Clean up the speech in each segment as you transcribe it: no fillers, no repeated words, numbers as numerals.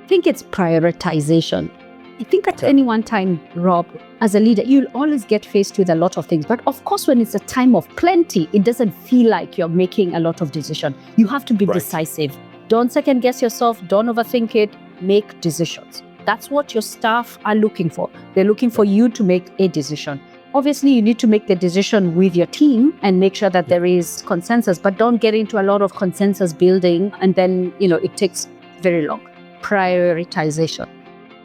think it's prioritization. I think at any one time, Rob, as a leader, you'll always get faced with a lot of things. But of course, when it's a time of plenty, it doesn't feel like you're making a lot of decisions. You have to be decisive. Don't second guess yourself. Don't overthink it. Make decisions. That's what your staff are looking for. They're looking for you to make a decision. Obviously, you need to make the decision with your team and make sure that there is consensus, but don't get into a lot of consensus building and then, it takes very long. Prioritization.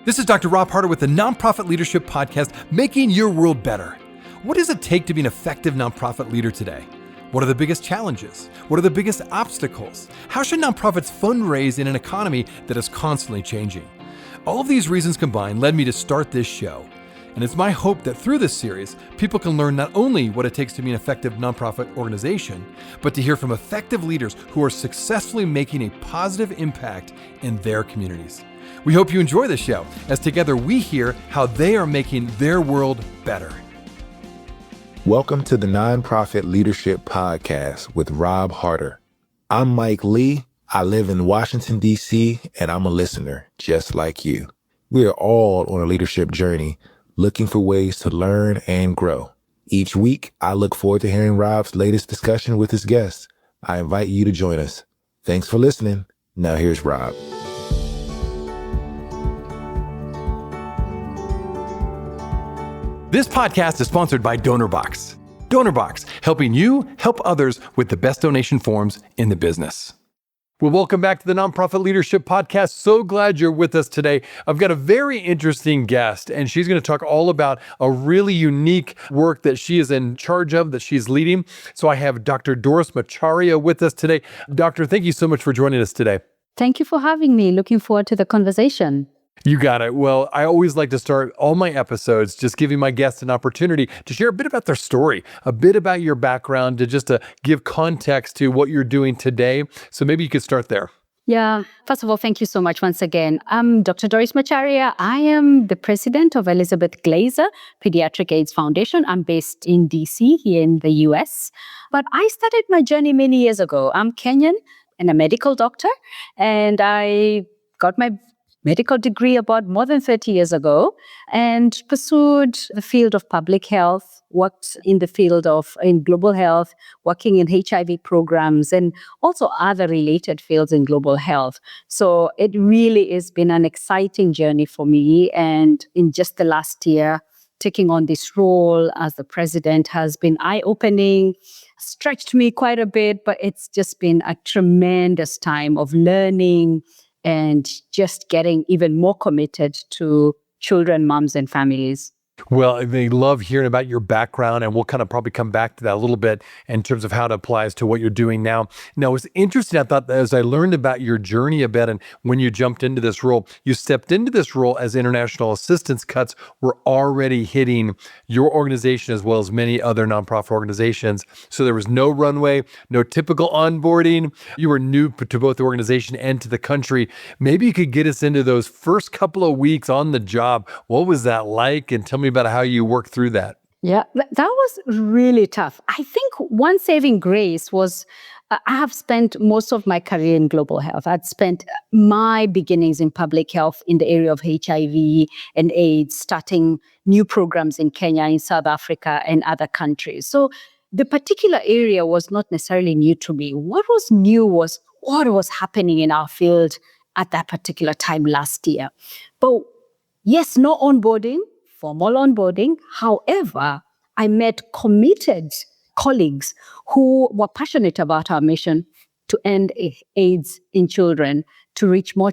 This is Dr. Rob Harter with the Nonprofit Leadership Podcast, Making Your World Better. What does it take to be an effective nonprofit leader today? What are the biggest challenges? What are the biggest obstacles? How should nonprofits fundraise in an economy that is constantly changing? All of these reasons combined led me to start this show. And it's my hope that through this series, people can learn not only what it takes to be an effective nonprofit organization, but to hear from effective leaders who are successfully making a positive impact in their communities. We hope you enjoy the show, as together we hear how they are making their world better. Welcome to the Nonprofit Leadership Podcast with Rob Harter. I'm Mike Lee. I live in Washington, D.C., and I'm a listener just like you. We are all on a leadership journey, looking for ways to learn and grow. Each week, I look forward to hearing Rob's latest discussion with his guests. I invite you to join us. Thanks for listening. Now here's Rob. This podcast is sponsored by DonorBox. DonorBox, helping you help others with the best donation forms in the business. Well, welcome back to the Nonprofit Leadership Podcast. So glad you're with us today. I've got a very interesting guest, and she's going to talk all about a really unique work that she is in charge of, that she's leading. So I have Dr. Doris Macharia with us today. Doctor, thank you so much for joining us today. Thank you for having me. Looking forward to the conversation. You got it. Well, I always like to start all my episodes just giving my guests an opportunity to share a bit about their story, a bit about your background, to give context to what you're doing today. So maybe you could start there. Yeah. First of all, thank you so much once again. I'm Dr. Doris Macharia. I am the president of Elizabeth Glaser Pediatric AIDS Foundation. I'm based in DC here in the US. But I started my journey many years ago. I'm Kenyan and a medical doctor, and I got my medical degree about more than 30 years ago and pursued the field of public health, worked in the field in global health, working in HIV programs and also other related fields in global health. So it really has been an exciting journey for me. And in just the last year, taking on this role as the president has been eye-opening, stretched me quite a bit, but it's just been a tremendous time of learning and just getting even more committed to children, moms, and families. Well, they love hearing about your background, and we'll kind of probably come back to that a little bit in terms of how it applies to what you're doing now. Now, it's interesting. I thought that as I learned about your journey a bit, and when you jumped into this role, you stepped into this role as international assistance cuts were already hitting your organization as well as many other nonprofit organizations. So there was no runway, no typical onboarding. You were new to both the organization and to the country. Maybe you could get us into those first couple of weeks on the job. What was that like? And tell me about how you worked through that. Yeah, that was really tough. I think one saving grace was I have spent most of my career in global health. I'd spent my beginnings in public health in the area of HIV and AIDS, starting new programs in Kenya, in South Africa, and other countries. So the particular area was not necessarily new to me. What was new was what was happening in our field at that particular time last year. But yes, no onboarding, formal onboarding. However, I met committed colleagues who were passionate about our mission to end AIDS in children, to reach more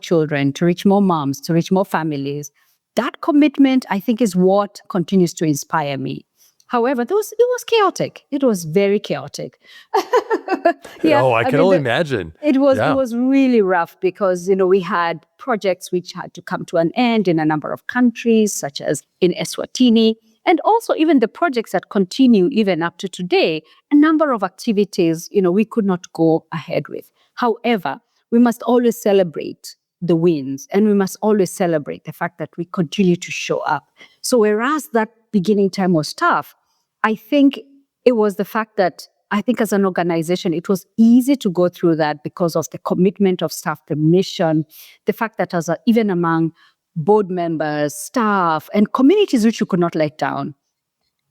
moms, to reach more families. That commitment, I think, is what continues to inspire me. However, it was chaotic. It was very chaotic. I can only imagine. It was really rough because, we had projects which had to come to an end in a number of countries, such as in Eswatini, and also even the projects that continue even up to today, a number of activities, we could not go ahead with. However, we must always celebrate the wins, and we must always celebrate the fact that we continue to show up. So whereas that beginning time was tough, I think it was the fact that I think as an organization, it was easy to go through that because of the commitment of staff, the mission, the fact that even among board members, staff, and communities which you could not let down,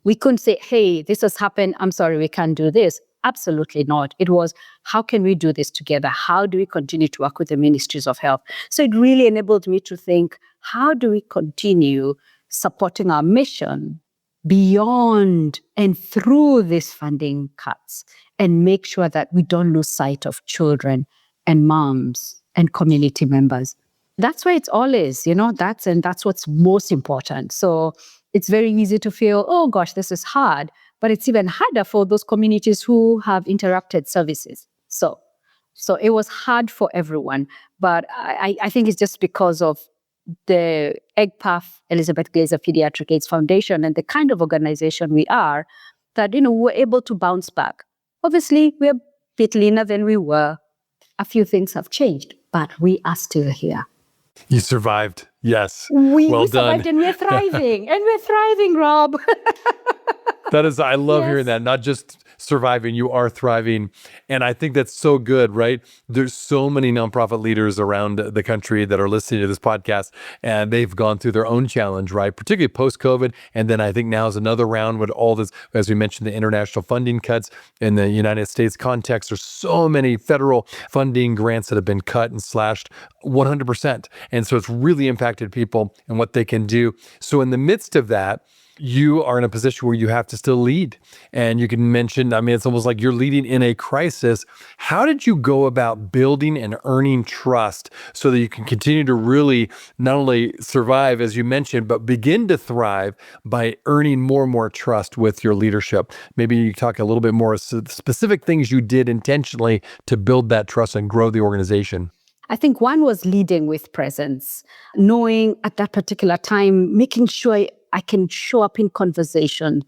we couldn't say, hey, this has happened. I'm sorry, we can't do this. Absolutely not. It was, how can we do this together? How do we continue to work with the ministries of health? So it really enabled me to think, how do we continue supporting our mission beyond and through these funding cuts and make sure that we don't lose sight of children and moms and community members? That's where it all is, that's what's most important. So it's very easy to feel, oh gosh, this is hard, but it's even harder for those communities who have interrupted services. So it was hard for everyone, but I think it's just because of the EGPAF, Elizabeth Glaser Pediatric AIDS Foundation, and the kind of organization we are, that, we're able to bounce back. Obviously, we're a bit leaner than we were. A few things have changed, but we are still here. You survived. Yes. We done. survived and we're thriving. And we're thriving, Rob. I love hearing that. Not just surviving, you are thriving. And I think that's so good, right? There's so many nonprofit leaders around the country that are listening to this podcast, and they've gone through their own challenge, right? Particularly post-COVID. And then I think now is another round with all this, as we mentioned, the international funding cuts in the United States context. There's so many federal funding grants that have been cut and slashed 100%. And so it's really impacted people and what they can do. So in the midst of that, you are in a position where you have to still lead. And you can mention, it's almost like you're leading in a crisis. How did you go about building and earning trust so that you can continue to really not only survive, as you mentioned, but begin to thrive by earning more and more trust with your leadership? Maybe you talk a little bit more specific things you did intentionally to build that trust and grow the organization. I think one was leading with presence, knowing at that particular time, making sure I can show up in conversation,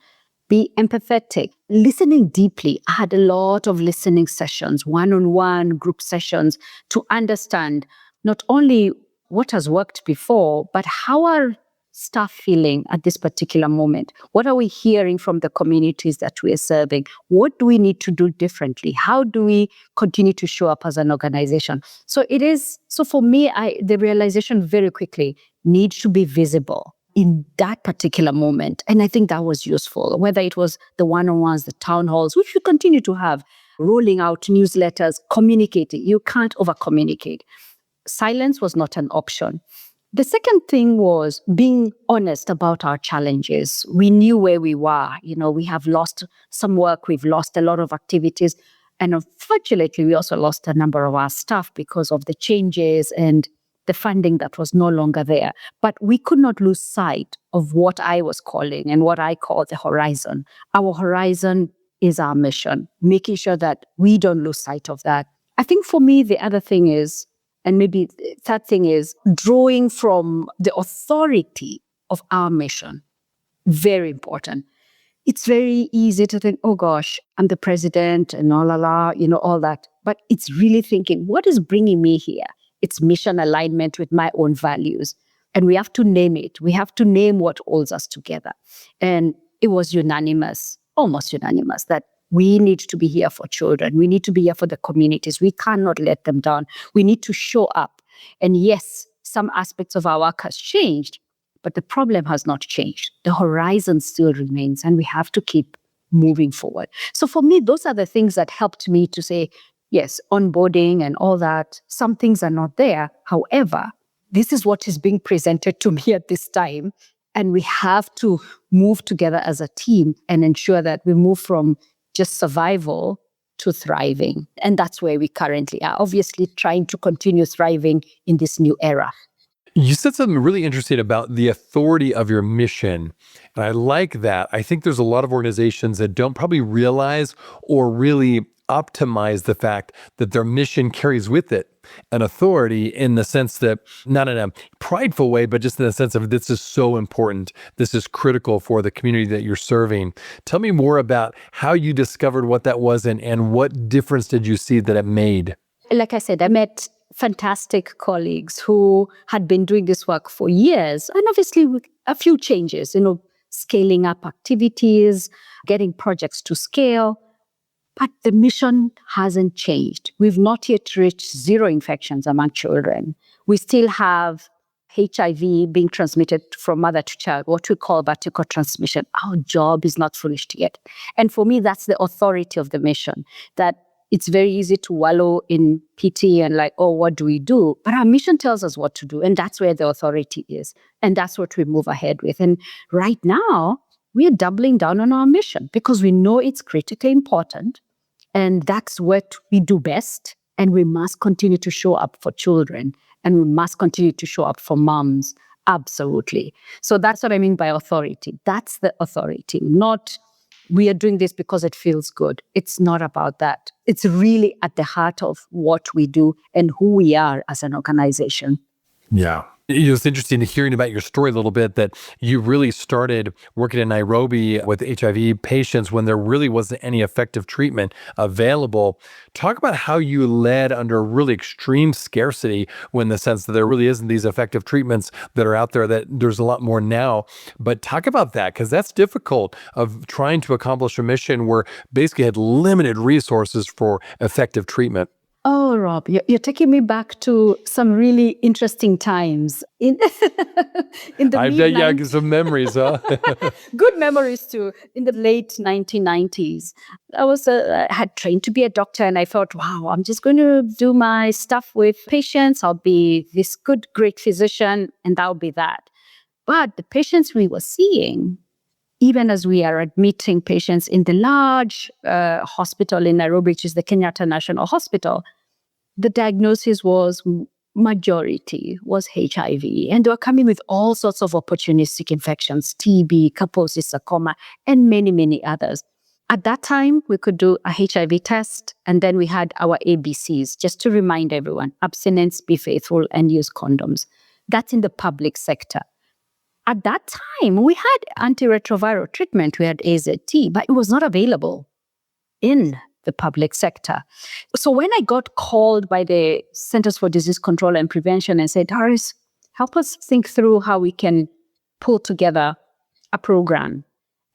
be empathetic, listening deeply. I had a lot of listening sessions, one-on-one group sessions, to understand not only what has worked before, but how are staff feeling at this particular moment? What are we hearing from the communities that we are serving? What do we need to do differently? How do we continue to show up as an organization? So for me, the realization very quickly needs to be visible in that particular moment. And I think that was useful, whether it was the one-on-ones, the town halls, which we continue to have, rolling out newsletters, communicating. You can't over-communicate. Silence was not an option. The second thing was being honest about our challenges. We knew where we were. We have lost some work, we've lost a lot of activities. And unfortunately, we also lost a number of our staff because of the changes and the funding that was no longer there. But we could not lose sight of what I was calling and what I call the horizon. Our horizon is our mission, making sure that we don't lose sight of that. I think for me, the other thing is, and maybe the third thing is, drawing from the authority of our mission. Very important. It's very easy to think, oh gosh, I'm the president and all that. But it's really thinking, what is bringing me here? It's mission alignment with my own values. And we have to name it. We have to name what holds us together. And it was unanimous, almost unanimous, that we need to be here for children. We need to be here for the communities. We cannot let them down. We need to show up. And yes, some aspects of our work has changed, but the problem has not changed. The horizon still remains, and we have to keep moving forward. So for me, those are the things that helped me to say, yes, onboarding and all that, some things are not there. However, this is what is being presented to me at this time. And we have to move together as a team and ensure that we move from just survival to thriving. And that's where we currently are, obviously trying to continue thriving in this new era. You said something really interesting about the authority of your mission. And I like that. I think there's a lot of organizations that don't probably realize or really optimize the fact that their mission carries with it an authority, in the sense that, not in a prideful way, but just in the sense of, this is so important. This is critical for the community that you're serving. Tell me more about how you discovered what that was and what difference did you see that it made? Like I said, I met fantastic colleagues who had been doing this work for years, and obviously with a few changes, scaling up activities, getting projects to scale. But the mission hasn't changed. We've not yet reached zero infections among children. We still have HIV being transmitted from mother to child, what we call vertical transmission. Our job is not finished yet. And for me, that's the authority of the mission, that it's very easy to wallow in pity and like, oh, what do we do? But our mission tells us what to do. And that's where the authority is. And that's what we move ahead with. And right now, we are doubling down on our mission because we know it's critically important. And that's what we do best. And we must continue to show up for children. And we must continue to show up for moms. Absolutely. So that's what I mean by authority. That's the authority, not we are doing this because it feels good. It's not about that. It's really at the heart of what we do and who we are as an organization. Yeah. It's interesting hearing about your story a little bit, that you really started working in Nairobi with HIV patients when there really wasn't any effective treatment available. Talk about how you led under really extreme scarcity, when the sense that there really isn't these effective treatments that are out there, that there's a lot more now. But talk about that, because that's difficult, of trying to accomplish a mission where basically had limited resources for effective treatment. Oh, Rob, you're taking me back to some really interesting times in in the Yeah, some memories, huh? good memories too. In the late 1990s, I had trained to be a doctor, and I thought, wow, I'm just going to do my stuff with patients. I'll be this good, great physician, and that'll be that. But the patients we were seeing, even as we are admitting patients in the large hospital in Nairobi, which is the Kenyatta National Hospital, the diagnosis was majority was HIV. And they were coming with all sorts of opportunistic infections, TB, Kaposi sarcoma, and many, many others. At that time, we could do a HIV test, and then we had our ABCs, just to remind everyone: abstinence, be faithful, and use condoms. That's in the public sector. At that time, we had antiretroviral treatment, we had AZT, but it was not available in the public sector. So when I got called by the Centers for Disease Control and Prevention and said, Doris, help us think through how we can pull together a program.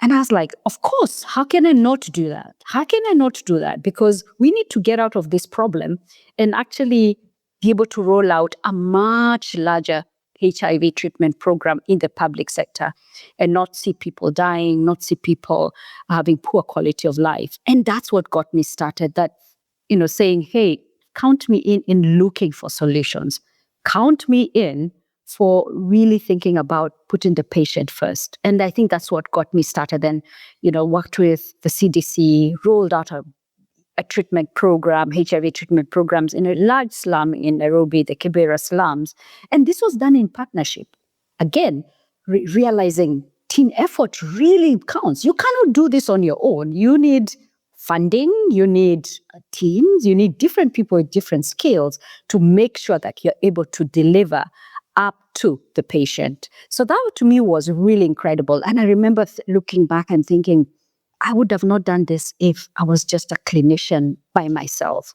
And I was like, of course, how can I not do that? How can I not do that? Because we need to get out of this problem and actually be able to roll out a much larger HIV treatment program in the public sector and not see people dying, not see people having poor quality of life. And that's what got me started, that, saying, hey, count me in looking for solutions. Count me in for really thinking about putting the patient first. And I think that's what got me started. And, worked with the CDC, rolled out a treatment program, HIV treatment programs in a large slum in Nairobi, the Kibera slums. And this was done in partnership. Again, realizing team effort really counts. You cannot do this on your own. You need funding, you need teams, you need different people with different skills to make sure that you're able to deliver up to the patient. So that to me was really incredible. And I remember looking back and thinking, I would have not done this if I was just a clinician by myself,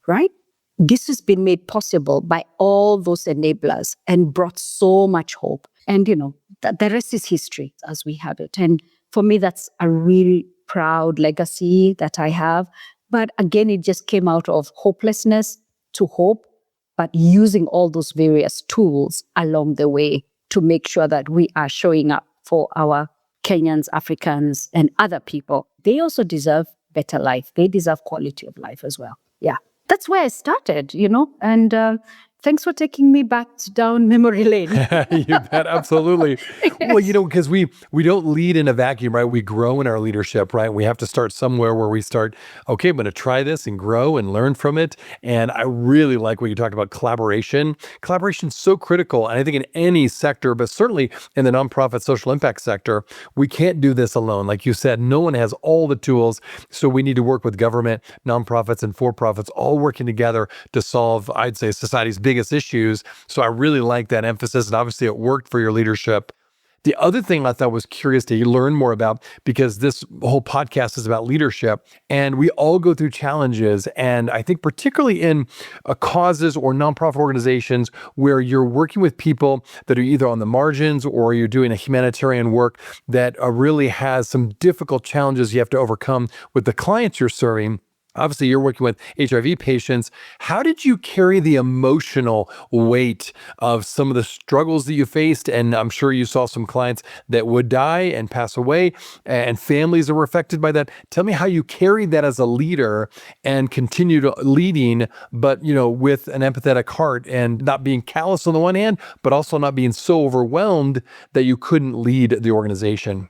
right? This has been made possible by all those enablers and brought so much hope. And, the rest is history as we have it. And for me, that's a really proud legacy that I have. But again, it just came out of hopelessness to hope, but using all those various tools along the way to make sure that we are showing up for our Kenyans, Africans, and other people. They also deserve better life. They deserve quality of life as well. Yeah, that's where I started, and thanks for taking me back down memory lane. You bet, absolutely. Yes. Well, because we don't lead in a vacuum, right? We grow in our leadership, right? We have to start somewhere where we start, okay, I'm going to try this and grow and learn from it. And I really like what you talked about, collaboration. Collaboration is so critical. And I think in any sector, but certainly in the nonprofit social impact sector, we can't do this alone. Like you said, no one has all the tools. So we need to work with government, nonprofits, and for-profits all working together to solve, I'd say, society's biggest issues. So I really like that emphasis, and obviously it worked for your leadership. The other thing I thought was curious to learn more about, because this whole podcast is about leadership, and we all go through challenges. And I think particularly in causes or nonprofit organizations where you're working with people that are either on the margins or you're doing a humanitarian work that really has some difficult challenges you have to overcome with the clients you're serving. Obviously, you're working with HIV patients. How did you carry the emotional weight of some of the struggles that you faced? And I'm sure you saw some clients that would die and pass away, and families that were affected by that. Tell me how you carried that as a leader and continued leading, but with an empathetic heart and not being callous on the one hand, but also not being so overwhelmed that you couldn't lead the organization.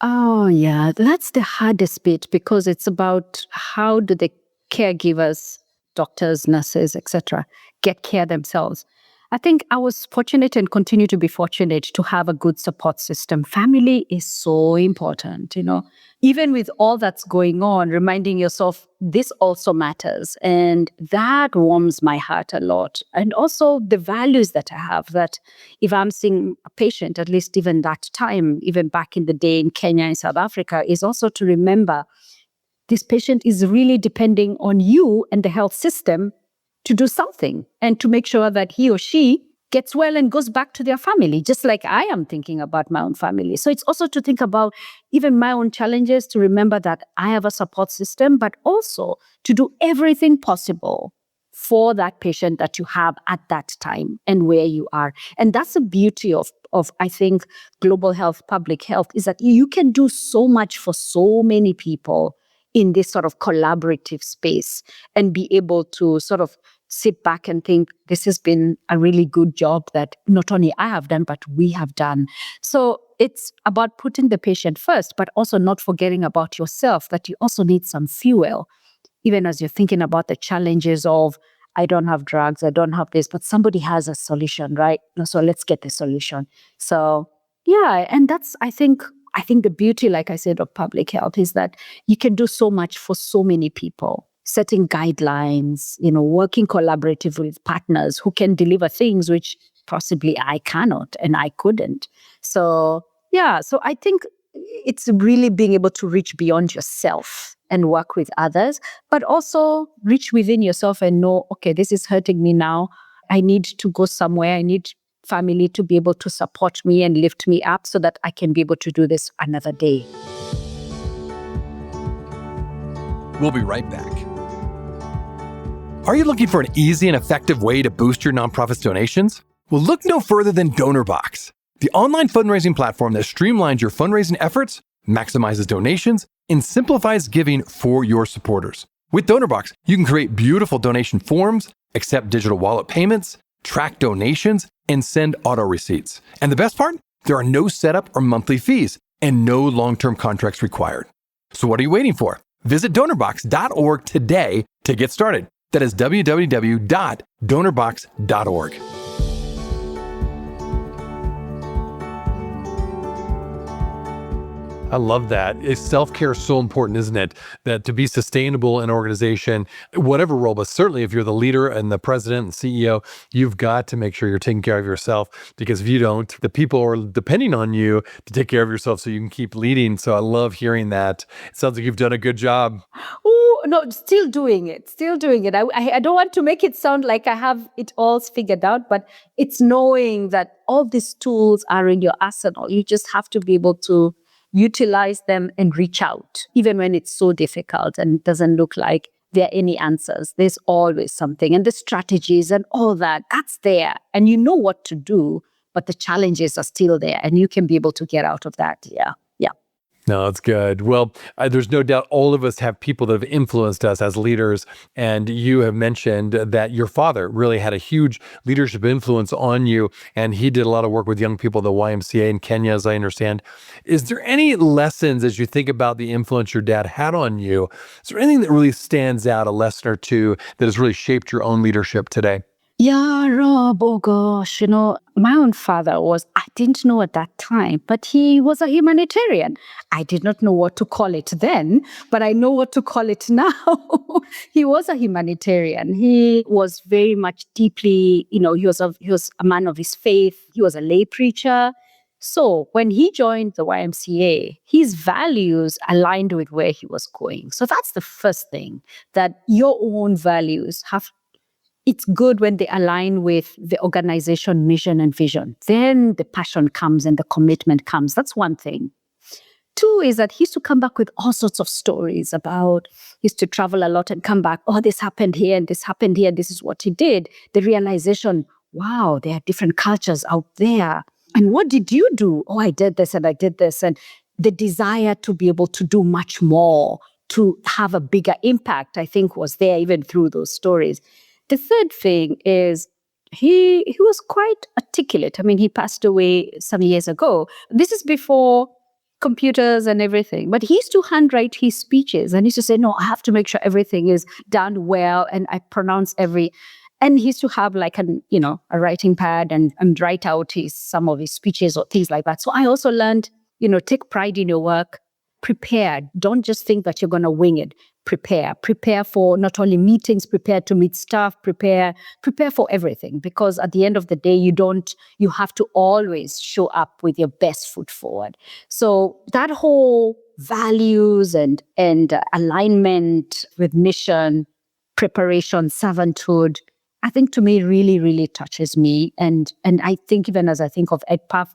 Oh, yeah, that's the hardest bit because it's about how do the caregivers, doctors, nurses, etc., get care themselves. I think I was fortunate and continue to be fortunate to have a good support system. Family is so important. Even with all that's going on, reminding yourself this also matters. And that warms my heart a lot. And also the values that I have, that if I'm seeing a patient, at least even that time, even back in the day in Kenya and South Africa, is also to remember this patient is really depending on you and the health system to do something and to make sure that he or she gets well and goes back to their family, just like I am thinking about my own family. So it's also to think about even my own challenges, to remember that I have a support system, but also to do everything possible for that patient that you have at that time and where you are. And that's the beauty of I think, global health, public health, is that you can do so much for so many people in this sort of collaborative space and be able to sort of sit back and think, this has been a really good job that not only I have done, but we have done. So it's about putting the patient first, but also not forgetting about yourself, that you also need some fuel, even as you're thinking about the challenges of, I don't have drugs, I don't have this, but somebody has a solution, right? So let's get the solution. So yeah, and that's, I think the beauty, like I said, of public health is that you can do so much for so many people, setting guidelines, working collaboratively with partners who can deliver things which possibly I cannot and I couldn't. So yeah, so I think it's really being able to reach beyond yourself and work with others, but also reach within yourself and know, okay, this is hurting me now. I need to go somewhere. I need family to be able to support me and lift me up so that I can be able to do this another day. We'll be right back. Are you looking for an easy and effective way to boost your nonprofit's donations? Well, look no further than DonorBox, the online fundraising platform that streamlines your fundraising efforts, maximizes donations, and simplifies giving for your supporters. With DonorBox, you can create beautiful donation forms, accept digital wallet payments, track donations, and send auto receipts. And the best part? There are no setup or monthly fees and no long-term contracts required. So what are you waiting for? Visit donorbox.org today to get started. That is www.donorbox.org. I love that. Self-care is so important, isn't it? That to be sustainable in an organization, whatever role, but certainly if you're the leader and the president and CEO, you've got to make sure you're taking care of yourself, because if you don't, the people are depending on you to take care of yourself so you can keep leading. So I love hearing that. It sounds like you've done a good job. Oh, no, still doing it. I don't want to make it sound like I have it all figured out, but it's knowing that all these tools are in your arsenal. You just have to be able to utilize them and reach out, even when it's so difficult and it doesn't look like there are any answers. There's always something. And the strategies and all that, that's there. And you know what to do, but the challenges are still there. And you can be able to get out of that. Yeah. No, that's good. Well, there's no doubt all of us have people that have influenced us as leaders. And you have mentioned that your father really had a huge leadership influence on you. And he did a lot of work with young people at the YMCA in Kenya, as I understand. Is there any lessons as you think about the influence your dad had on you? Is there anything that really stands out, a lesson or two that has really shaped your own leadership today? Yeah, Rob, oh gosh, my own father I didn't know at that time, but he was a humanitarian. I did not know what to call it then, but I know what to call it now. He was a humanitarian. He was very much deeply, he was a man of his faith. He was a lay preacher. So when he joined the YMCA, his values aligned with where he was going. So that's the first thing, that your own values it's good when they align with the organization mission and vision. Then the passion comes and the commitment comes. That's one thing. Two is that he used to come back with all sorts of stories about, he used to travel a lot and come back, oh, this happened here and this happened here, this is what he did. The realization, wow, there are different cultures out there. And what did you do? Oh, I did this and I did this. And the desire to be able to do much more, to have a bigger impact, I think was there even through those stories. The third thing is he was quite articulate. I mean, he passed away some years ago. This is before computers and everything, but he used to handwrite his speeches and he used to say, no, I have to make sure everything is done well and I pronounce and he used to have like a writing pad and write out some of his speeches or things like that. So I also learned, take pride in your work, prepare. Don't just think that you're going to wing it. Prepare for not only meetings, prepare to meet staff, prepare for everything. Because at the end of the day, you have to always show up with your best foot forward. So that whole values and alignment with mission, preparation, servanthood, I think to me really, really touches me. And I think even as I think of EdPath,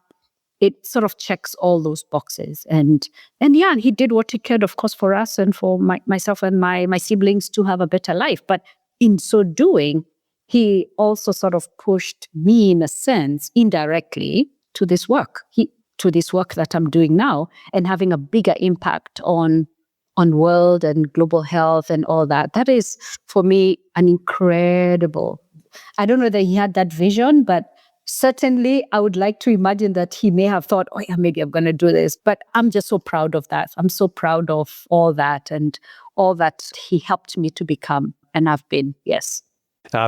it sort of checks all those boxes. And he did what he could, of course, for us and for myself and my siblings to have a better life. But in so doing, he also sort of pushed me, in a sense, indirectly to this work, that I'm doing now and having a bigger impact on world and global health and all that. That is, for me, an incredible. I don't know that he had that vision, but certainly, I would like to imagine that he may have thought, oh yeah, maybe I'm going to do this. But I'm just so proud of that. I'm so proud of all that and all that he helped me to become. And I've been, yes.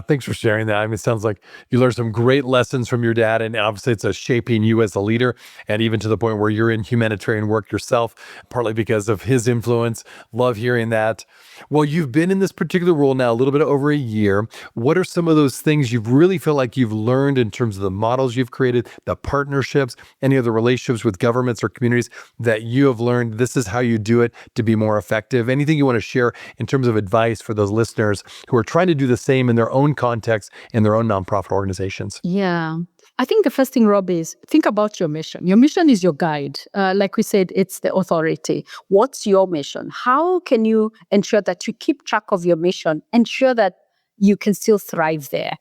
Thanks for sharing that. I mean, it sounds like you learned some great lessons from your dad, and obviously it's shaping you as a leader, and even to the point where you're in humanitarian work yourself, partly because of his influence. Love hearing that. Well, you've been in this particular role now a little bit over a year. What are some of those things you really feel like you've learned in terms of the models you've created, the partnerships, any of the relationships with governments or communities that you have learned this is how you do it to be more effective? Anything you want to share in terms of advice for those listeners who are trying to do the same in their own context in their own nonprofit organizations? Yeah. I think the first thing, Rob, is think about your mission. Your mission is your guide. Like we said, it's the authority. What's your mission? How can you ensure that you keep track of your mission, ensure that you can still thrive there?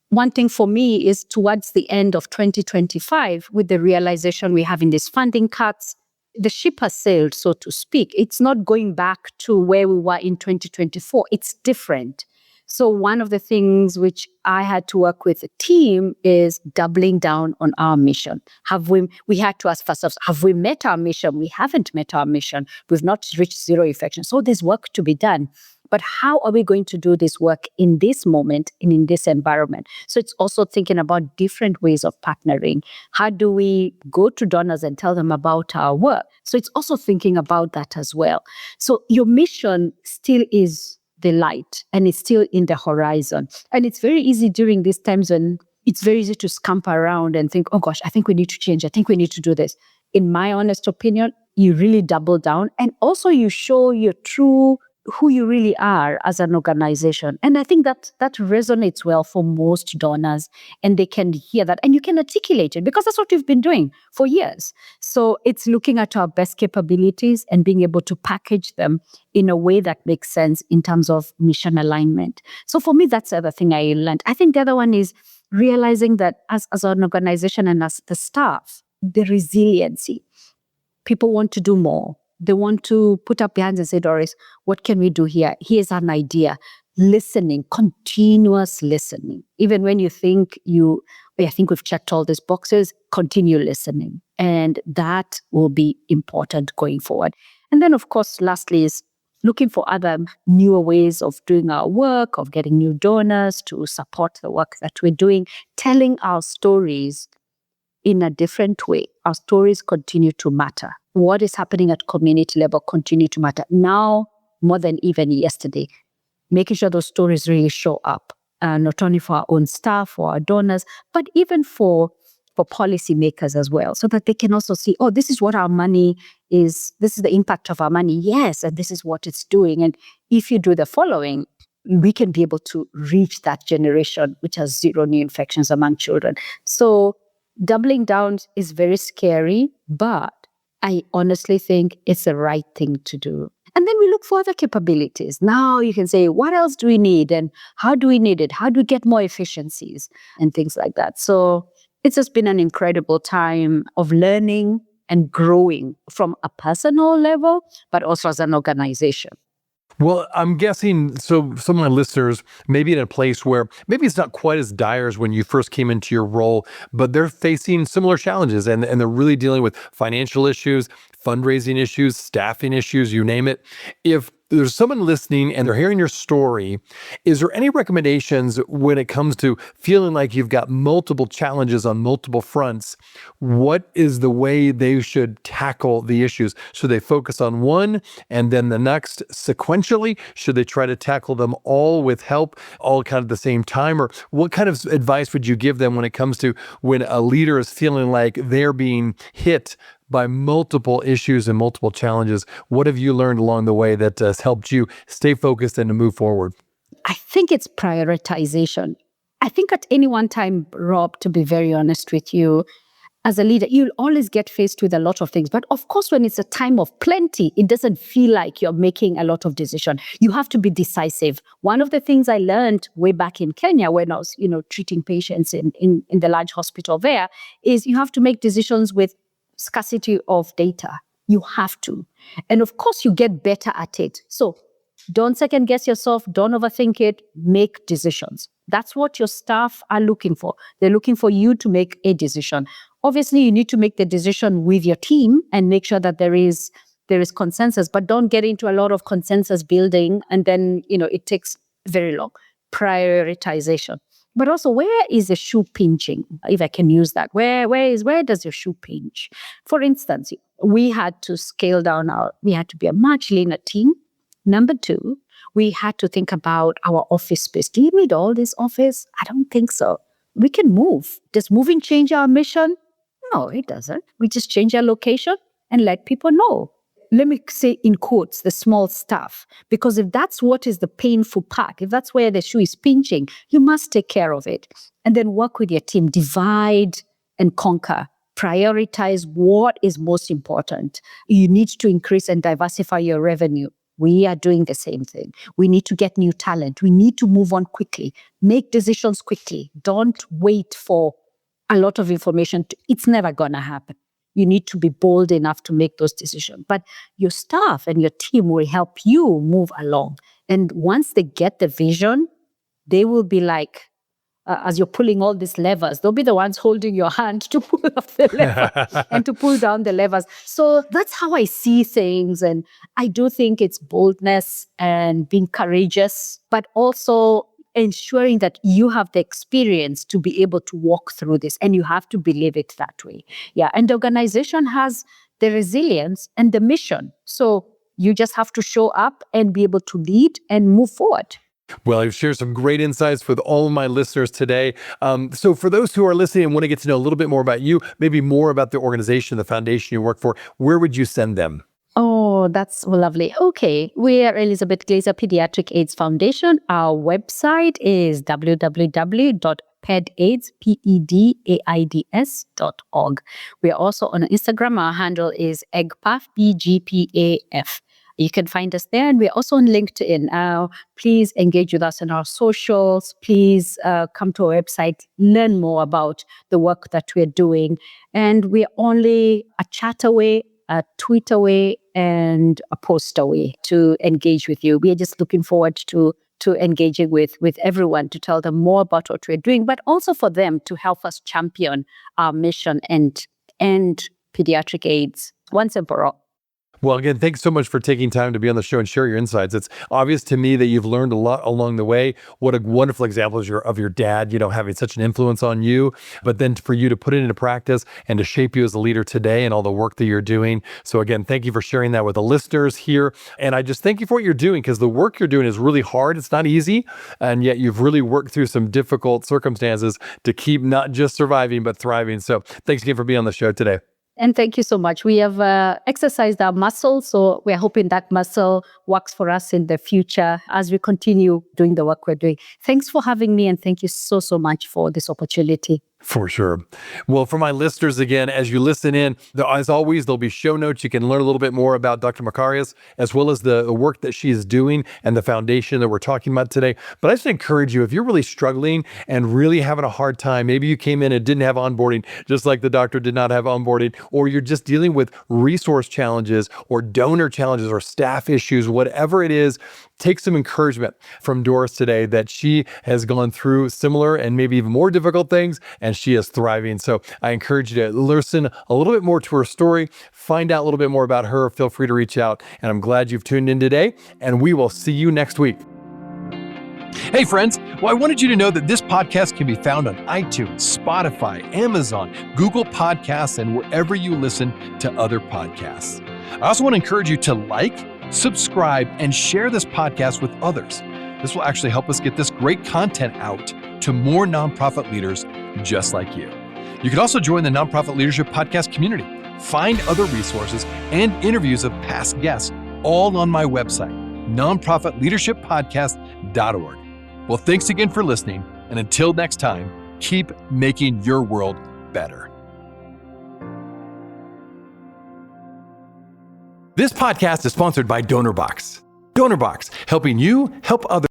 One thing for me is towards the end of 2025, with the realization we're having these funding cuts, the ship has sailed, so to speak. It's not going back to where we were in 2024. It's different. So one of the things which I had to work with the team is doubling down on our mission. We had to ask ourselves, have we met our mission? We haven't met our mission. We've not reached zero infection. So there's work to be done. But how are we going to do this work in this moment and in this environment? So it's also thinking about different ways of partnering. How do we go to donors and tell them about our work? So it's also thinking about that as well. So your mission still is the light and it's still in the horizon. And it's very easy during these times when it's very easy to scamper around and think, oh gosh, I think we need to change. I think we need to do this. In my honest opinion, you really double down and also you show your true who you really are as an organization. And I think that resonates well for most donors and they can hear that and you can articulate it because that's what we've been doing for years. So it's looking at our best capabilities and being able to package them in a way that makes sense in terms of mission alignment. So for me, that's the other thing I learned. I think the other one is realizing that as an organization and as the staff, the resiliency. People want to do more. They want to put up their hands and say, Doris, what can we do here? Here's an idea. Listening, continuous listening. Even when you think I think we've checked all these boxes, continue listening. And that will be important going forward. And then, of course, lastly is looking for other newer ways of doing our work, of getting new donors to support the work that we're doing, telling our stories in a different way. Our stories continue to matter. What is happening at community level continue to matter now more than even yesterday. Making sure those stories really show up, not only for our own staff, for our donors, but even for policymakers as well, so that they can also see, oh, this is what our money is. This is the impact of our money. Yes, and this is what it's doing. And if you do the following, we can be able to reach that generation which has zero new infections among children. So doubling down is very scary, but I honestly think it's the right thing to do. And then we look for other capabilities. Now you can say, what else do we need? And how do we need it? How do we get more efficiencies and things like that? So it's just been an incredible time of learning and growing from a personal level, but also as an organization. Well, I'm guessing, so some of my listeners may be in a place where maybe it's not quite as dire as when you first came into your role, but they're facing similar challenges and they're really dealing with financial issues, fundraising issues, staffing issues, you name it. If there's someone listening and they're hearing your story, is there any recommendations when it comes to feeling like you've got multiple challenges on multiple fronts? What is the way they should tackle the issues? Should they focus on one and then the next sequentially? Should they try to tackle them all with help, all kind of at the same time? Or what kind of advice would you give them when it comes to when a leader is feeling like they're being hit by multiple issues and multiple challenges? What have you learned along the way that has helped you stay focused and to move forward? I think it's prioritization. I think at any one time, Rob, to be very honest with you, as a leader, you'll always get faced with a lot of things. But of course, when it's a time of plenty, it doesn't feel like you're making a lot of decision. You have to be decisive. One of the things I learned way back in Kenya when I was, treating patients in the large hospital there is you have to make decisions with scarcity of data. You have to. And of course, you get better at it. So don't second guess yourself. Don't overthink it. Make decisions. That's what your staff are looking for. They're looking for you to make a decision. Obviously, you need to make the decision with your team and make sure that there is consensus, but don't get into a lot of consensus building and then, it takes very long. Prioritization. But also, where is the shoe pinching? If I can use that, where does your shoe pinch? For instance, we had to scale down we had to be a much leaner team. Number two, we had to think about our office space. Do you need all this office? I don't think so. We can move. Does moving change our mission? No, it doesn't. We just change our location and let people know. Let me say in quotes, the small stuff, because if that's what is the painful part, if that's where the shoe is pinching, you must take care of it. And then work with your team, divide and conquer, prioritize what is most important. You need to increase and diversify your revenue. We are doing the same thing. We need to get new talent. We need to move on quickly, make decisions quickly. Don't wait for a lot of information. It's never going to happen. You need to be bold enough to make those decisions. But your staff and your team will help you move along. And once they get the vision, they will be like, as you're pulling all these levers, they'll be the ones holding your hand to pull up the lever and to pull down the levers. So that's how I see things. And I do think it's boldness and being courageous, but also ensuring that you have the experience to be able to walk through this, and you have to believe it that way. Yeah, and the organization has the resilience and the mission. So you just have to show up and be able to lead and move forward. Well, you've shared some great insights with all of my listeners today. So for those who are listening and want to get to know a little bit more about you, maybe more about the organization, the foundation you work for, where would you send them? Oh, that's lovely. Okay. We are Elizabeth Glaser Pediatric AIDS Foundation. Our website is www.pedaids.org. We are also on Instagram. Our handle is EGPAF, EGPAF. You can find us there, and we're also on LinkedIn. Please engage with us on our socials. Please come to our website, learn more about the work that we're doing. And we're only a chat away, a tweet away, and a post away to engage with you. We are just looking forward to engaging with everyone, to tell them more about what we're doing, but also for them to help us champion our mission and end pediatric AIDS once and for all. Well, again, thanks so much for taking time to be on the show and share your insights. It's obvious to me that you've learned a lot along the way. What a wonderful example is of your dad, having such an influence on you, but then for you to put it into practice and to shape you as a leader today and all the work that you're doing. So again, thank you for sharing that with the listeners here. And I just thank you for what you're doing, because the work you're doing is really hard. It's not easy. And yet you've really worked through some difficult circumstances to keep not just surviving, but thriving. So thanks again for being on the show today. And thank you so much. We have exercised our muscle, so we're hoping that muscle works for us in the future as we continue doing the work we're doing. Thanks for having me, and thank you so much for this opportunity. For sure. Well, for my listeners, again, as you listen in, as always, there'll be show notes. You can learn a little bit more about Dr. Macharia's, as well as the work that she is doing and the foundation that we're talking about today. But I just encourage you, if you're really struggling and really having a hard time, maybe you came in and didn't have onboarding, just like the doctor did not have onboarding, or you're just dealing with resource challenges or donor challenges or staff issues, whatever it is, take some encouragement from Doris today that she has gone through similar and maybe even more difficult things, and she is thriving. So I encourage you to listen a little bit more to her story, find out a little bit more about her. Feel free to reach out. And I'm glad you've tuned in today, and we will see you next week. Hey friends, well, I wanted you to know that this podcast can be found on iTunes, Spotify, Amazon, Google Podcasts, and wherever you listen to other podcasts. I also want to encourage you to like, subscribe, and share this podcast with others. This will actually help us get this great content out to more nonprofit leaders just like you. You can also join the Nonprofit Leadership Podcast community. Find other resources and interviews of past guests all on my website, nonprofitleadershippodcast.org. Well, thanks again for listening, and until next time, keep making your world better. This podcast is sponsored by DonorBox. DonorBox, helping you help others.